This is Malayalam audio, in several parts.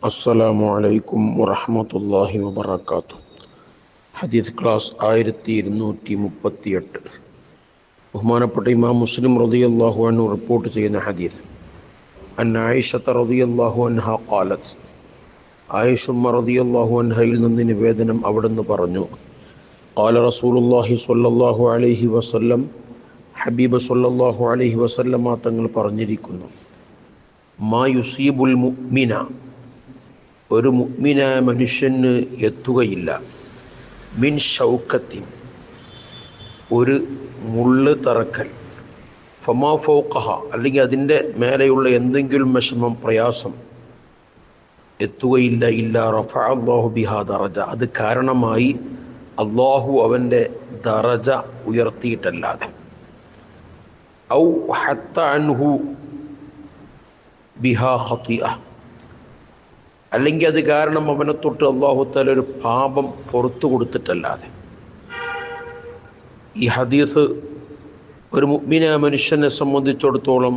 അസ്സലാമു അലൈക്കും വറഹ്മത്തുള്ളാഹി വബറകാതുഹു. ഹദീസ് ക്ലാസ് 1238. ബഹുമാനപ്പെട്ട ഇമാം മുസ്ലിം റളിയല്ലാഹു അൻഹു റിപ്പോർട്ട് ചെയ്യുന്ന ഹദീസ്. അൻ ആയിഷ റളിയല്ലാഹു അൻഹാ ഖാലത്ത്, ആയിഷ റളിയല്ലാഹു അൻഹയിൽ നിന്ന് നിവേദനം അവിടുന്ന് പറഞ്ഞു, ഖാല റസൂലുള്ളാഹി സ്വല്ലല്ലാഹു അലൈഹി വസല്ലം, ഹബീബ് സ്വല്ലല്ലാഹു അലൈഹി വസല്ലമ തങ്ങൾ പറഞ്ഞിരിക്കുന്നു, മാ യുസീബുൽ മുഅ്മിന, ഒരു മുഅ്മിനായ മനുഷ്യന് എത്തുകയില്ല, മിൻ ഷൗക്കത്തിൻ, ഒരു മുള്ള് തറക്കൽ, ഫമാ ഫൗഖഹ, അല്ലെങ്കിൽ അതിൻ്റെ മേലെയുള്ള എന്തെങ്കിലും വിഷമം പ്രയാസം എത്തുകയില്ല, ഇല്ലാ റഫഅ അല്ലാഹു ബിഹാ ദറജ, അത് കാരണമായി അള്ളാഹു അവൻ്റെ ദറജ ഉയർത്തിയിട്ടല്ലാതെ, ഔ ഹത്ത അൻഹു ബിഹാ ഖതിഅ, അല്ലെങ്കിൽ അത് കാരണം അവനെ തൊട്ട് അല്ലാഹു തആല ഒരു പാപം പുറത്തു കൊടുത്തിട്ടല്ലാതെ. ഈ ഹദീസ് ഒരു മുഅ്മിനായ മനുഷ്യനെ സംബന്ധിച്ചിടത്തോളം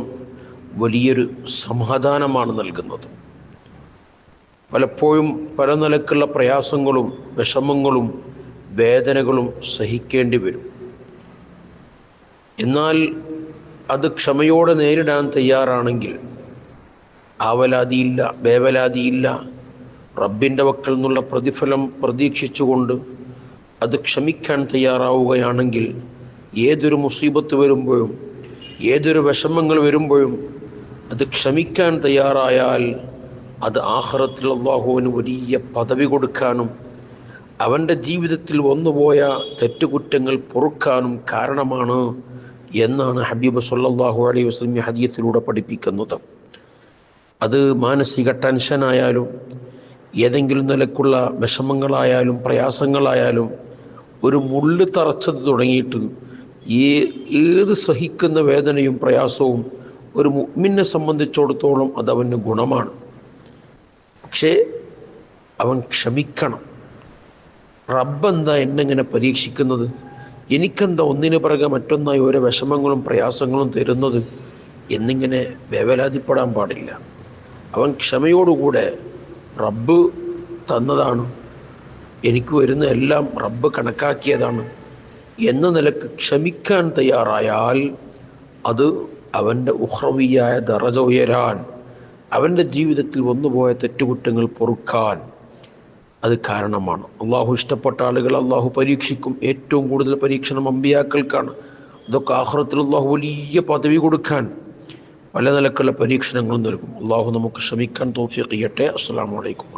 വലിയൊരു സമാധാനമാണ് നൽകുന്നത്. പലപ്പോഴും പല നിലക്കുള്ള പ്രയാസങ്ങളും വിഷമങ്ങളും വേദനകളും സഹിക്കേണ്ടി വരും. എന്നാൽ അത് ക്ഷമയോടെ നേരിടാൻ തയ്യാറാണെങ്കിൽ ആവലാതിയില്ല, വേവലാതിയില്ല, റബ്ബിൻ്റെ വക്കൽ നിന്നുള്ള പ്രതിഫലം പ്രതീക്ഷിച്ചുകൊണ്ട് അത് ക്ഷമിക്കാൻ തയ്യാറാവുകയാണെങ്കിൽ, ഏതൊരു മുസീബത്ത് വരുമ്പോഴും ഏതൊരു വിഷമങ്ങൾ വരുമ്പോഴും അത് ക്ഷമിക്കാൻ തയ്യാറായാൽ അത് ആഖിറത്തിൽ അല്ലാഹുവിന് വലിയ പദവി കൊടുക്കാനും അവൻ്റെ ജീവിതത്തിൽ വന്നുപോയ തെറ്റുകുറ്റങ്ങൾ പൊറുക്കാനും കാരണമാണ് എന്നാണ് ഹബീബ് സ്വല്ലല്ലാഹു അലൈഹി വസല്ലം ഈ ഹദീസിലൂടെ പഠിപ്പിക്കുന്നത്. അത് മാനസിക ടെൻഷനായാലും ഏതെങ്കിലും നിലക്കുള്ള വിഷമങ്ങളായാലും പ്രയാസങ്ങളായാലും ഒരു മുള്ള് തറച്ചത് തുടങ്ങിയിട്ട് ഏത് സഹിക്കുന്ന വേദനയും പ്രയാസവും ഒരു മുഅ്മിനെ സംബന്ധിച്ചിടത്തോളം അത് അവന് ഗുണമാണ്. പക്ഷേ അവൻ ക്ഷമിക്കണം. റബ്ബെന്താ എന്നെങ്ങനെ പരീക്ഷിക്കുന്നത്, എനിക്കെന്താ ഒന്നിനു പിറകെ മറ്റൊന്നായി ഓരോ വിഷമങ്ങളും പ്രയാസങ്ങളും തരുന്നത് എന്നിങ്ങനെ വേവലാതിപ്പെടാൻ പാടില്ല. അവൻ ക്ഷമയോടുകൂടെ റബ്ബ് തന്നതാണ്, എനിക്ക് വരുന്ന എല്ലാം റബ്ബ് കണക്കാക്കിയതാണ് എന്ന നിലക്ക് ക്ഷമിക്കാൻ തയ്യാറായാൽ അത് അവൻ്റെ ഉഖ്റവിയായ ദറജ ഉയരാൻ, അവൻ്റെ ജീവിതത്തിൽ വന്നുപോയ തെറ്റുകുറ്റങ്ങൾ പൊറുക്കാൻ അത് കാരണമാണ്. അള്ളാഹു ഇഷ്ടപ്പെട്ട ആളുകൾ അള്ളാഹു പരീക്ഷിക്കും. ഏറ്റവും കൂടുതൽ പരീക്ഷണം അമ്പിയാക്കൾക്കാണ്. അതൊക്കെ ആഖിറത്തിൽ അള്ളാഹു വലിയ പദവി കൊടുക്കാൻ പല നിലക്കുള്ള പരീക്ഷണങ്ങളും നൽകും. അള്ളാഹു നമുക്ക് ക്ഷമിക്കാൻ തൗഫീഖ് ചെയ്യട്ടെ. അസ്സലാമു അലൈക്കും.